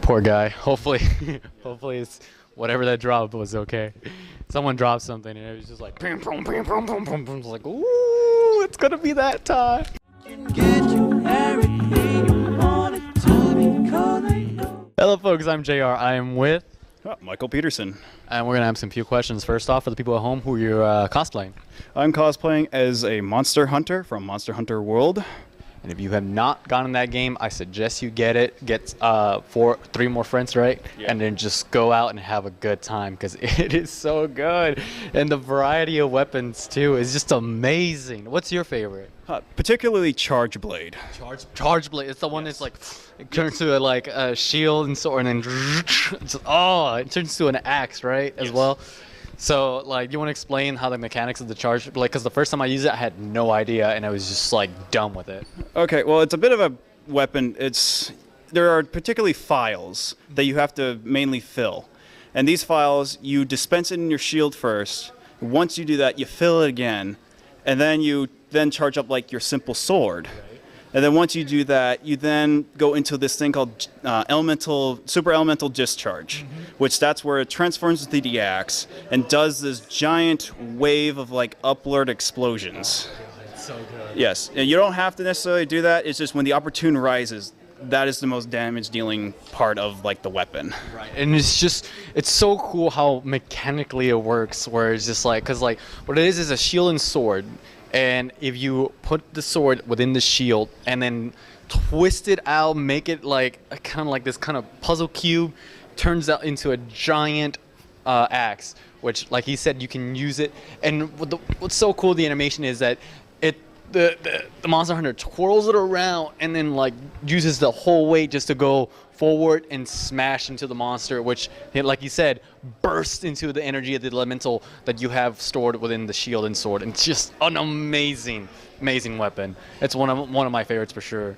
Poor guy. Hopefully, hopefully it's whatever that drop was okay. Someone dropped something and it was just like, ping, pong, ping, pong, pong, pong, pong. It's like, ooh, it's gonna be that time. Hello, folks. I'm JR. I am with, Michael Peterson. and we're gonna have some few questions. First off, for the people at home, who you're cosplaying. I'm cosplaying as a monster hunter from Monster Hunter World. And if you have not gotten that game, I suggest you get it. Get three more friends, right? Yeah. And then just go out and have a good time because it is so good. And the variety of weapons, too, is just amazing. What's your favorite? Particularly Charge Blade. Charge Blade. It's the one that's like, it turns to a shield and sword and then, it turns to an axe, right? As well. So, like, you want to explain how the mechanics of the charge, like, because the first time I used it, I had no idea, and I was just, like, done with it. Okay, well, it's a bit of a weapon. There are particularly files that you have to mainly fill. And these files, you dispense it in your shield first. Once you do that, you fill it again. And then you charge up, like, your simple sword. And then once you do that, you then go into this thing called super elemental discharge, which that's where it transforms into the axe and does this giant wave of like upward explosions. It's so good. Yes, and you don't have to necessarily do that. It's just when the opportune rises, that is the most damage-dealing part of like the weapon. Right, and it's so cool how mechanically it works. Where it's just like, because like what it is a shield and sword. And if you put the sword within the shield and then twist it out, make it like kind of like this kind of puzzle cube, turns out into a giant axe, which, like he said, you can use it. And what's so cool, the animation is that the Monster Hunter twirls it around and then like uses the whole weight just to go forward and smash into the monster, which, like you said, bursts into the energy of the elemental that you have stored within the shield and sword. And it's just an amazing weapon. It's one of my favorites for sure.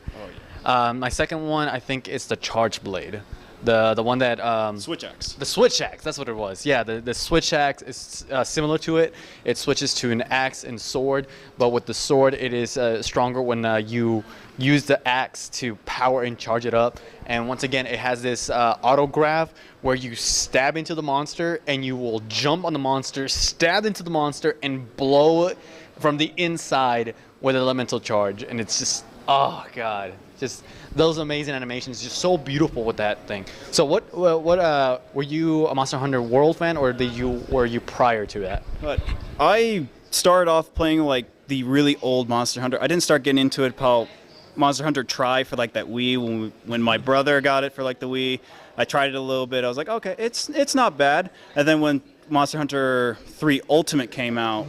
Oh, yeah. My second one, I think, is the Charge Blade. The one that Switch axe. The switch axe, that's what it was. Yeah, the switch axe is similar to it. It switches to an axe and sword, but with the sword, it is stronger when you use the axe to power and charge it up. And once again, it has this auto grab where you stab into the monster and you will jump on the monster, stab into the monster, and blow it from the inside with an elemental charge. And it's just, oh god, just those amazing animations, just so beautiful with that thing. So what were you a Monster Hunter World fan, or were you prior to that? But I started off playing like the really old Monster Hunter. I didn't start getting into it until Monster Hunter Tri for like that Wii. When my brother got it for like the Wii, I tried it a little bit. I was like, okay, it's not bad. And then when Monster Hunter 3 Ultimate came out,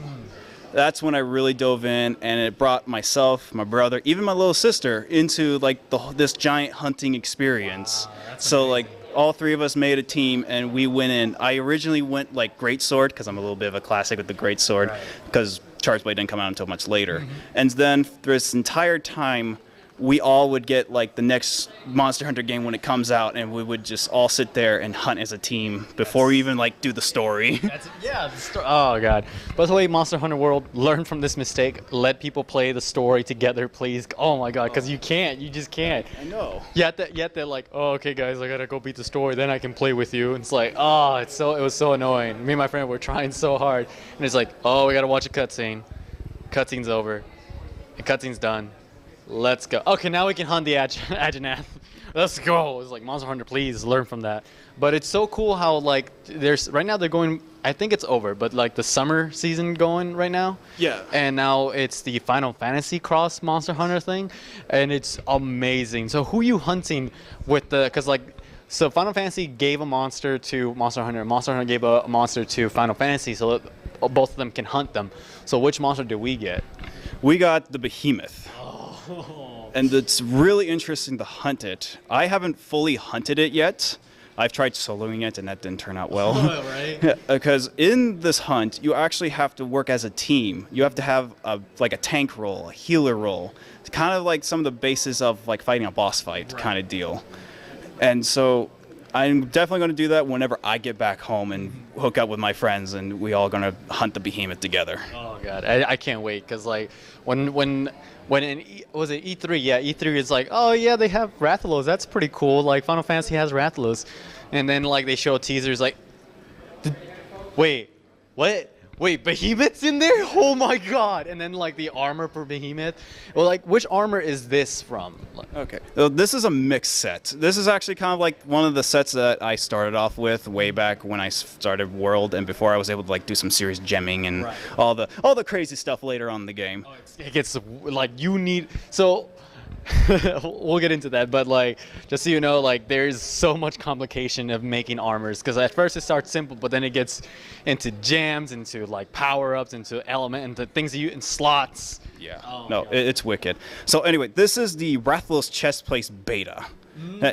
that's when I really dove in, and it brought myself, my brother, even my little sister into like this giant hunting experience. So amazing. Like all three of us made a team and we went in. I originally went like Great Sword because I'm a little bit of a classic with the Great Sword, because Charge Blade didn't come out until much later. And then this entire time, we all would get like the next Monster Hunter game when it comes out, and we would just all sit there and hunt as a team before we even like do the story. Oh god. By the way, Monster Hunter World, learn from this mistake. Let people play the story together, please. Oh my god, because you just can't. I know. Yet they're like, oh, okay guys, I gotta go beat the story, then I can play with you. And it's like, oh, it was so annoying. Me and my friend were trying so hard, and it's like, oh, we gotta watch a cutscene. Cutscene's over. The cutscene's done. Let's go. Okay, now we can hunt the Agenath. Let's go. It's like, Monster Hunter, please learn from that. But it's so cool how like right now they're going, I think it's over, but like the summer season going right now. Yeah. And now it's the Final Fantasy cross Monster Hunter thing, and it's amazing. So who are you hunting with so Final Fantasy gave a monster to Monster Hunter, Monster Hunter gave a monster to Final Fantasy, so that both of them can hunt them. So which monster do we get? We got the Behemoth. And it's really interesting to hunt it. I haven't fully hunted it yet. I've tried soloing it, and that didn't turn out well. Right? Because in this hunt, you actually have to work as a team. You have to have a tank role, a healer role. It's kind of like some of the basis of like fighting a boss fight kind of deal. And so I'm definitely going to do that whenever I get back home and hook up with my friends, and we all going to hunt the Behemoth together. Oh Oh god, I can't wait because like when in was it E3? Yeah, E3 is like, oh yeah, they have Rathalos. That's pretty cool. Like Final Fantasy has Rathalos, and then like they show teasers like, wait, what? Wait, Behemoth's in there? Oh my god! And then like the armor for Behemoth. Well, like which armor is this from? Like, Okay, so this is a mixed set. This is actually kind of like one of the sets that I started off with way back when I started World, and before I was able to like do some serious gemming and Right. all the crazy stuff later on in the game. it gets like you need so. We'll get into that, but like just so you know, like there's so much complication of making armors because at first it starts simple, but then it gets into jams, into like power ups, into element, into things that you in slots. Yeah, Oh, no, God. it's wicked. So anyway, this is the Rathalos chest plate beta.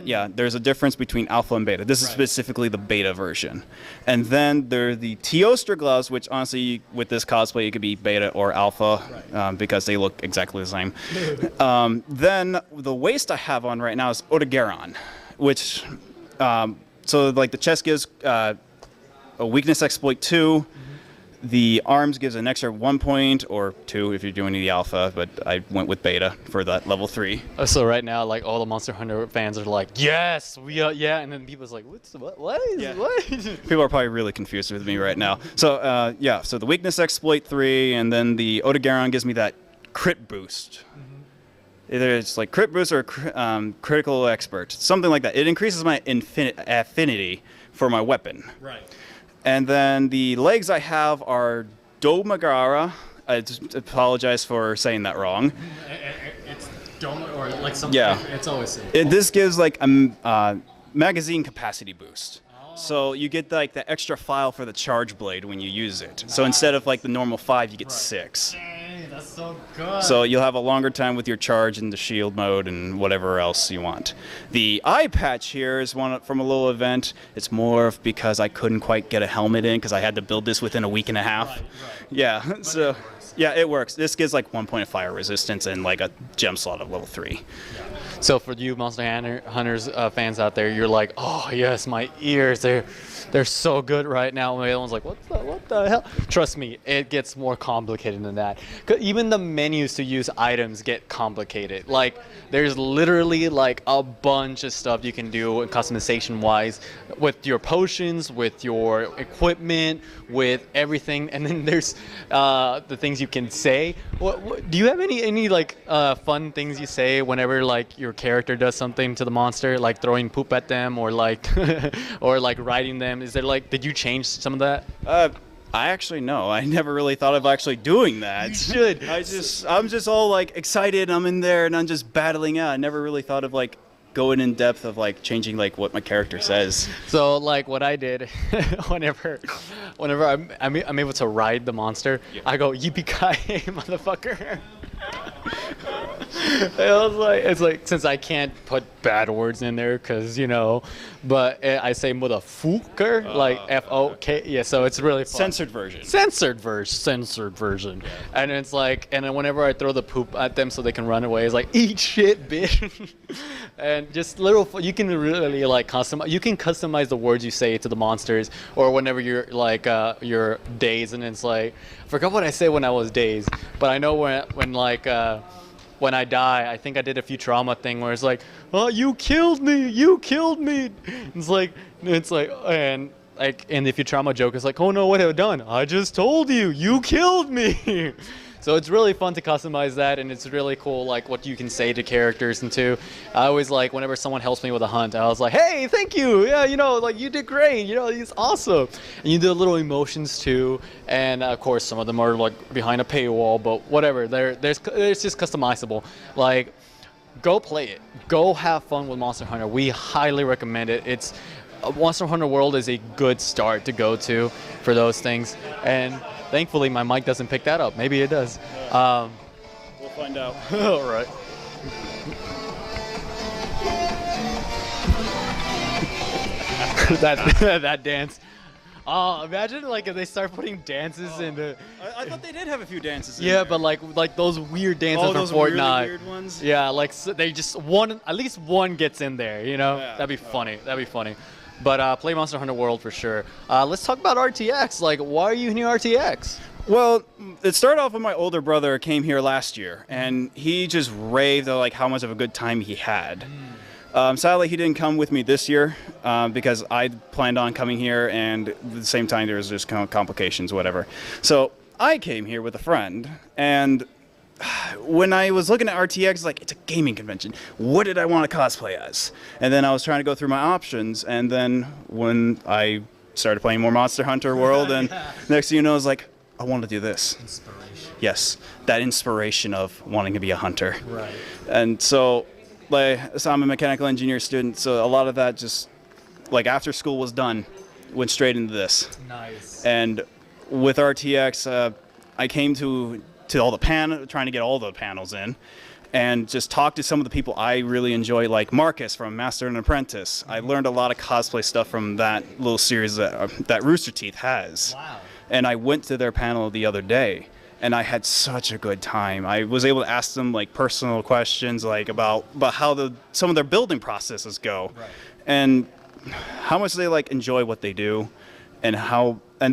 Yeah, there's a difference between alpha and beta. This is Right. specifically the beta version. And then there are the Teostra gloves, which honestly, with this cosplay, it could be beta or alpha because they look exactly the same. Then the waist I have on right now is Odogaron, which, so like the chest gives a weakness exploit 2. The arms gives an extra 1 point or 2 if you're doing the alpha, but I went with beta for that level 3. So right now, like all the Monster Hunter fans are like, yes, we are, yeah, and then people's like, what is Yeah. what? People are probably really confused with me right now. So yeah, so the weakness exploit 3, and then the Odogaron gives me that crit boost. Either it's like crit boost or critical expert, something like that. It increases my affinity for my weapon. Right. And then the legs I have are Domagara. I just apologize for saying that wrong. It's dumb or like something. Yeah. It's always. This gives like a magazine capacity boost. So you get like the extra file for the charge blade when you use it. So instead of like the normal 5, you get 6. Dang, that's so good. So you'll have a longer time with your charge in the shield mode and whatever else you want. The eye patch here is one from a little event. It's more of because I couldn't quite get a helmet in because I had to build this within a week and a half. Right. Yeah, so yeah, it works. This gives like 1 point of fire resistance and like a gem slot of level 3. So for you Monster Hunters fans out there, you're like, oh yes, my ears, they're so good right now. And everyone's like, what the hell? Trust me, it gets more complicated than that. 'Cause even the menus to use items get complicated. Like there's literally like a bunch of stuff you can do customization wise with your potions, with your equipment, with everything. And then there's the things you can say. What do you have any like fun things you say whenever like your character does something to the monster, like throwing poop at them or like or like riding them? Is there like, did you change some of that? I actually know. I never really thought of actually doing that. You should. I'm just all like excited. I'm in there and I'm just battling out. I never really thought of like going in depth of like changing like what my character says. So like what I did, whenever I'm able to ride the monster, I go yippee-ki-yay, motherfucker. It's like since I can't put bad words in there because you know, but I say motherfucker like F-O-K. Yeah, so it's really fun. Censored version. Censored version. And it's like, and then whenever I throw the poop at them so they can run away, it's like, eat shit, bitch. And just little, you can really like customize the words you say to the monsters, or whenever you're like, you're dazed, and it's like, I forgot what I said when I was dazed, but I know when I die, I think I did a Futurama thing where it's like, oh, you killed me. It's like, and like in the Futurama joke, it's like, oh no, what have I done? I just told you, you killed me. So it's really fun to customize that, and it's really cool, like what you can say to characters. And too, I always like whenever someone helps me with a hunt, I was like, hey, thank you. Yeah, you know, like you did great. You know, it's awesome. And you do little emotions too, and of course some of them are like behind a paywall, but whatever. It's just customizable. Like, go play it. Go have fun with Monster Hunter. We highly recommend it. It's Monster Hunter World is a good start to go to for those things, and thankfully my mic doesn't pick that up. Maybe it does. We'll find out. All right. that dance. Imagine like if they start putting dances in the. I thought they did have a few dances. In Yeah, there. but like those weird dances from those Fortnite. really weird ones. Yeah, like so they just at least one gets in there. You know, Yeah. that'd be funny. But play Monster Hunter World for sure. Let's talk about RTX. Like, why are you in RTX? Well, it started off when my older brother came here last year, and he just raved of like how much of a good time he had. Sadly, he didn't come with me this year because I planned on coming here, and at the same time there was just kind of complications, whatever. So I came here with a friend, and when I was looking at RTX, like, it's a gaming convention. What did I want to cosplay as? And then I was trying to go through my options, and then when I started playing more Monster Hunter World, and next thing you know, I was like, I want to do this. Inspiration. Yes, that inspiration of wanting to be a hunter. Right. And so I'm a mechanical engineer student, so a lot of that just, like, after school was done, went straight into this. Nice. And with RTX, I came to all the trying to get all the panels in, and just talked to some of the people I really enjoy, like Marcus from Master and Apprentice. I learned a lot of cosplay stuff from that little series that Rooster Teeth has. Wow. And I went to their panel the other day, and I had such a good time. I was able to ask them like personal questions, like about how some of their building processes go, Right. and how much they like enjoy what they do, and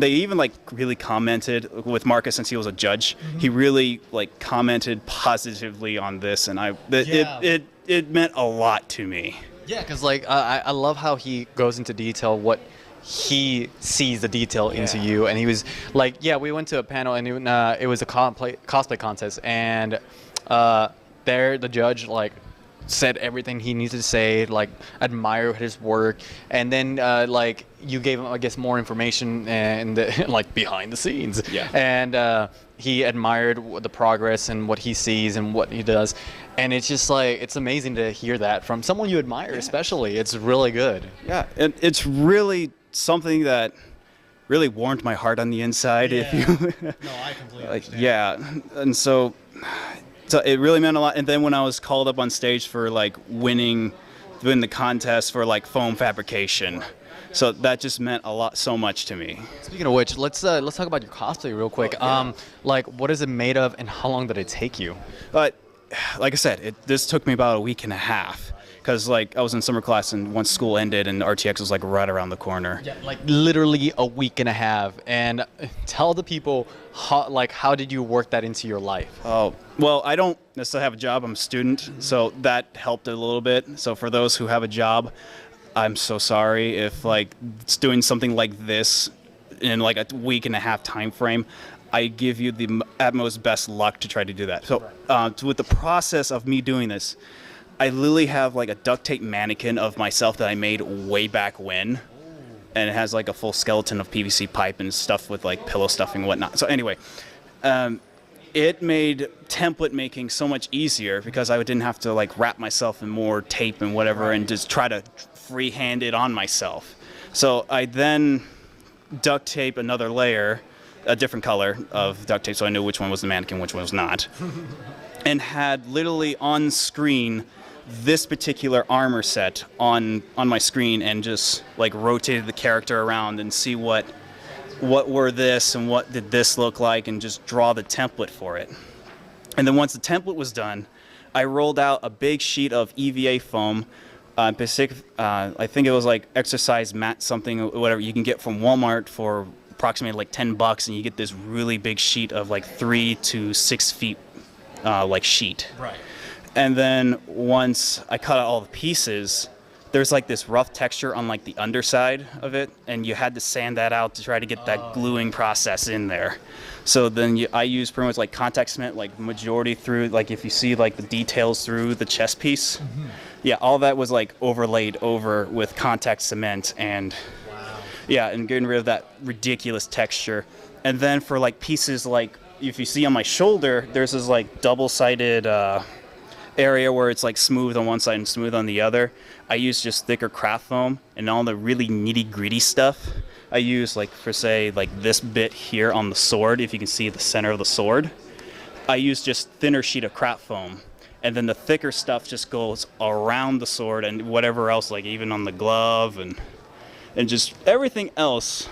they even like really commented with Marcus, since he was a judge. He really like commented positively on this, and it meant a lot to me. Yeah, because like I love how he goes into detail what he sees the detail into you, and he was like, yeah, we went to a panel, and it was a cosplay contest, and there the judge like said everything he needed to say, like admire his work, and then like you gave him, I guess, more information and like behind the scenes. Yeah. And he admired the progress and what he sees and what he does, and it's just like, it's amazing to hear that from someone you admire. Especially, it's really good. Yeah, and it's really something that really warmed my heart on the inside. If you No, I completely understand. yeah, and so it really meant a lot. And then when I was called up on stage for like winning the contest for like foam fabrication, so that just meant so much to me. Speaking of which, let's talk about your cosplay real quick. Like, what is it made of, and how long did it take you? But like I said, this took me about a week and a half, because like I was in summer class, and once school ended, and RTX was like right around the corner. Yeah, like literally a week and a half. And tell the people how did you work that into your life? Oh, well, I don't necessarily have a job. I'm a student, so that helped a little bit. So for those who have a job, I'm so sorry if like it's doing something like this in like a week and a half time frame. I give you the utmost best luck to try to do that. So with the process of me doing this, I literally have like a duct tape mannequin of myself that I made way back when. And it has like a full skeleton of PVC pipe and stuff with like pillow stuffing and whatnot. So anyway, it made template making so much easier, because I didn't have to like wrap myself in more tape and whatever and just try to freehand it on myself. So I then duct tape another layer, a different color of duct tape, so I knew which one was the mannequin, which one was not. And had literally on screen this particular armor set on my screen, and just like rotated the character around and see what were this and what did this look like, and just draw the template for it. And then once the template was done, I rolled out a big sheet of EVA foam. I think it was like exercise mat something, whatever you can get from Walmart for approximately like $10, and you get this really big sheet of like 3 to 6 feet like sheet. Right. And then once I cut out all the pieces, there's like this rough texture on like the underside of it, and you had to sand that out to try to get that gluing process in there. So then I use pretty much like contact cement, like majority through, like if you see like the details through the chest piece, yeah, all that was like overlaid over with contact cement, and yeah, and getting rid of that ridiculous texture. And then for like pieces like, if you see on my shoulder, there's this like double-sided area where it's like smooth on one side and smooth on the other. I use just thicker craft foam, and all the really nitty-gritty stuff I use, like for say like this bit here on the sword, if you can see the center of the sword, I use just thinner sheet of craft foam, and then the thicker stuff just goes around the sword and whatever else, like even on the glove and just everything else.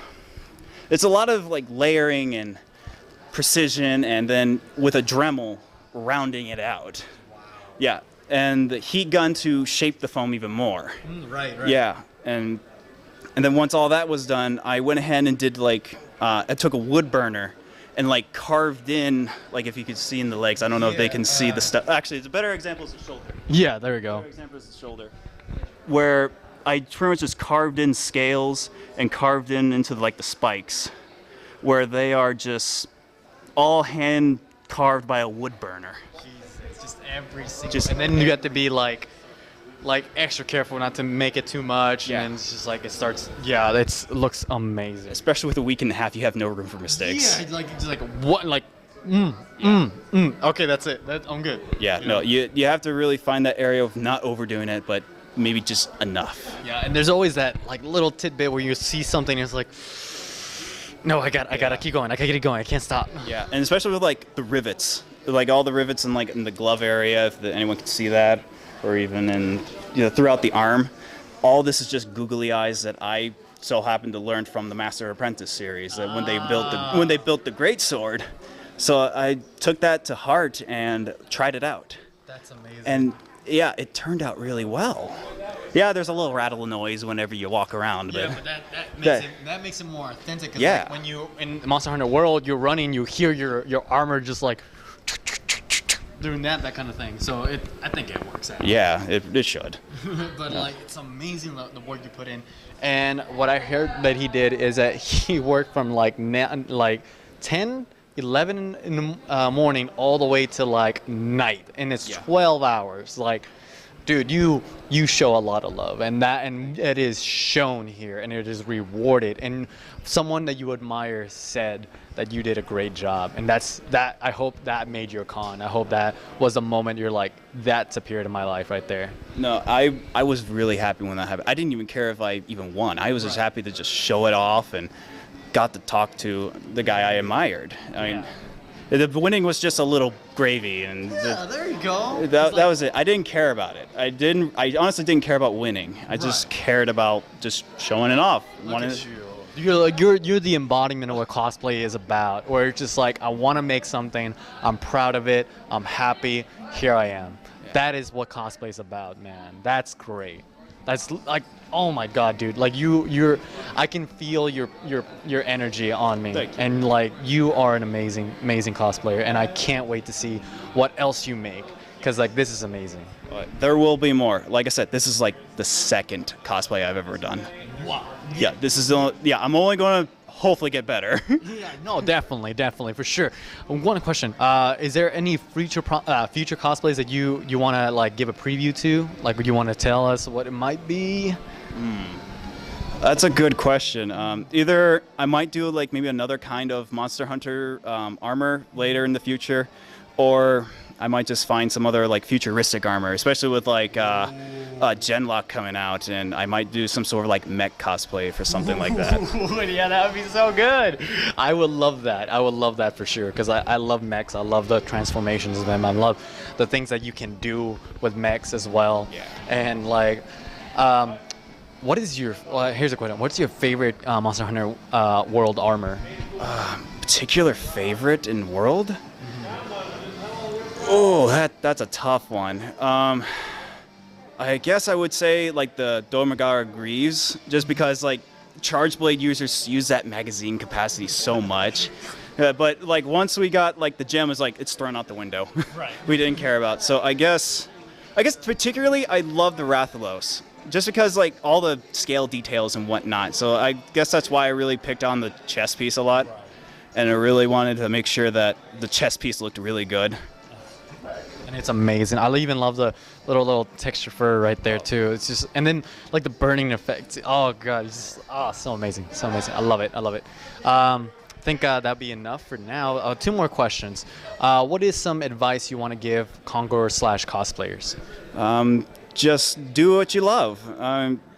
It's a lot of like layering and precision, and then with a Dremel rounding it out. Yeah, and the heat gun to shape the foam even more. Right. Yeah, and then once all that was done, I went ahead and did like I took a wood burner and like carved in, like if you could see in the legs. I don't know if they can see the stuff. Actually, it's a better example is the shoulder. Yeah, there we go. Better example is the shoulder, where I pretty much just carved in scales and carved into like the spikes, where they are just all hand carved by a wood burner. It's just every single. And then you have to be like extra careful not to make it too much. Yeah. And it's just like it starts. Yeah, it looks amazing. Especially with a week and a half, you have no room for mistakes. Yeah, like just like what like. Okay, that's it. I'm good. Yeah, no, you have to really find that area of not overdoing it, but maybe just enough. Yeah, and there's always that like little tidbit where you see something and it's like, no, I gotta keep going. I gotta keep going. I can't stop. Yeah, and especially with like the rivets, like all the rivets in the glove area, if anyone can see that, or even in throughout the arm. All this is just googly eyes that I so happened to learn from the Master Apprentice series. That when they built the greatsword, so I took that to heart and tried it out. That's amazing. And yeah, it turned out really well. Yeah, there's a little rattle noise whenever you walk around, but that makes it more authentic. Cause yeah. Like when you in Monster Hunter World, you're running, you hear your armor just like doing that kind of thing. So I think it works out. Yeah, it should. But like it's amazing the work you put in. And what I heard that he did is that he worked from like 10, 11 in the morning all the way to like night, and it's 12 hours. Like, dude, you show a lot of love, and it is shown here, and it is rewarded. And someone that you admire said that you did a great job, and that. I hope that made your con. I hope that was a moment you're like, that's a period of my life right there. No, I was really happy when that happened. I didn't even care if I even won. I was just happy to just show it off and got to talk to the guy I admired. I mean, the winning was just a little gravy, and there you go. That was it. I didn't care about it. I honestly didn't care about winning. I just cared about just showing it off. Look at you. You're the embodiment of what cosplay is about. Where it's just like, I want to make something. I'm proud of it. I'm happy. Here I am. Yeah. That is what cosplay is about, man. That's great. That's like, oh my god, dude! Like I can feel your energy on me, and like you are an amazing cosplayer, and I can't wait to see what else you make, because like this is amazing. There will be more. Like I said, this is like the second cosplay I've ever done. Wow. Yeah, this is I'm only going to hopefully get better. Yeah, no, definitely, for sure. One question: is there any future cosplays that you want to like give a preview to? Like, would you want to tell us what it might be? That's a good question. Either I might do like maybe another kind of Monster Hunter armor later in the future, or I might just find some other like futuristic armor, especially with like Genlock coming out, and I might do some sort of like mech cosplay for something like that. Yeah, that would be so good. I would love that. I would love that for sure, because I love mechs. I love the transformations of them. I love the things that you can do with mechs as well. Yeah. And like, what is your? Here's a question. What's your favorite Monster Hunter World armor? Particular favorite in World? Oh, that's a tough one. I guess I would say like the Domagara Greaves, just because like Charge Blade users use that magazine capacity so much. But like once we got like the gem, is like it's thrown out the window. Right. We didn't care about. So I guess particularly I love the Rathalos, just because like all the scale details and whatnot. So I guess that's why I really picked on the chest piece a lot, and I really wanted to make sure that the chest piece looked really good. And it's amazing. I even love the little texture fur right there too. It's just, and then like the burning effect. Oh god, it's just so amazing, so amazing. I love it. I think that'd be enough for now. Two more questions. What is some advice you want to give Kongor/cosplayers? Just do what you love.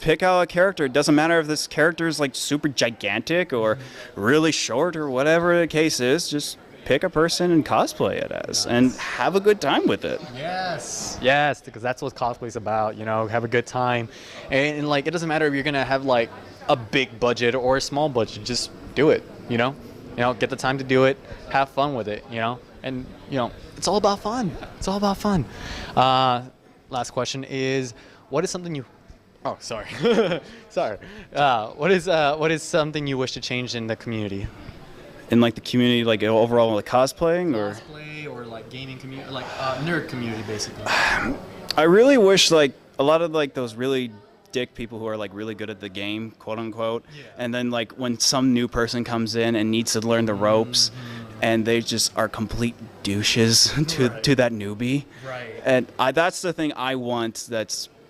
Pick out a character. It doesn't matter if this character is like super gigantic or really short or whatever the case is. Just pick a person and cosplay it as, and have a good time with it. Yes, because that's what cosplay is about. You know, have a good time, and like it doesn't matter if you're gonna have like a big budget or a small budget. Just do it. You know, get the time to do it. Have fun with it. And it's all about fun. It's all about fun. Last question is, what is something you? Oh, sorry. Sorry. What is something you wish to change in the community? in like the community, like overall like cosplaying or? Cosplay or like gaming community, like nerd community, basically. I really wish like a lot of like those really dick people who are like really good at the game, quote unquote, and then like when some new person comes in and needs to learn the ropes, and they just are complete douches to that newbie. Right. And that's the thing I want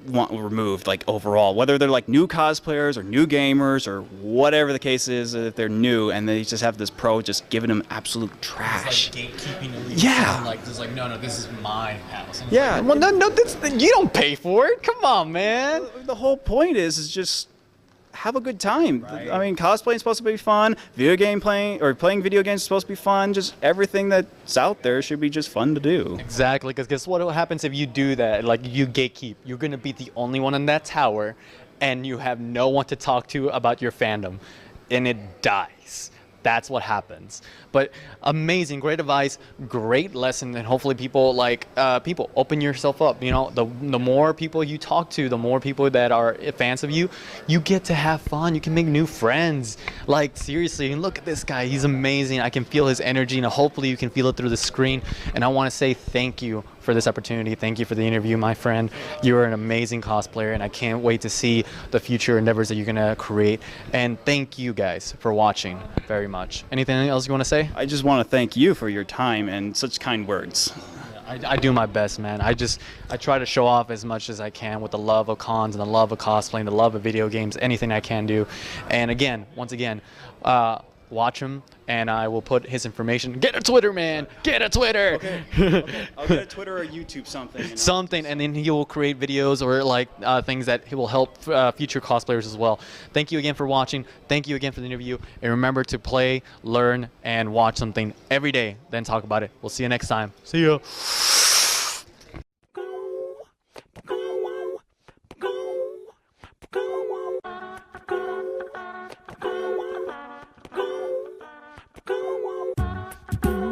removed, like overall, whether they're like new cosplayers or new gamers or whatever the case is, if they're new and they just have this pro just giving them absolute trash. It's like gatekeeping elite. Yeah. And like, just like, no, this is my house. And it's Yeah. like, well, no, you don't pay for it. Come on, man. The whole point is just have a good time. Right. I mean, cosplaying is supposed to be fun. Playing video games is supposed to be fun. Just everything that's out there should be just fun to do. Exactly, because guess what happens if you do that? Like, you gatekeep. You're going to be the only one in that tower, and you have no one to talk to about your fandom, and it dies. That's what happens. But amazing, great advice, great lesson, and hopefully people open yourself up. You know, the more people you talk to, the more people that are fans of you, you get to have fun. You can make new friends. Like, seriously, and look at this guy. He's amazing. I can feel his energy, and hopefully you can feel it through the screen. And I want to say thank you for this opportunity. Thank you for the interview, my friend. You're an amazing cosplayer, and I can't wait to see the future endeavors that you're going to create. And thank you guys for watching very much. Anything else you want to say? I just want to thank you for your time and such kind words. I do my best, man. I try to show off as much as I can with the love of cons and the love of cosplaying, the love of video games, anything I can do. And again, once again, watch him, and I will put his information. Get a Twitter, man. Get a Twitter. Okay. I'll get a Twitter or YouTube something. You know? Something, and then he will create videos or like things that he will help future cosplayers as well. Thank you again for watching. Thank you again for the interview. And remember to play, learn, and watch something every day. Then talk about it. We'll see you next time. See ya. Go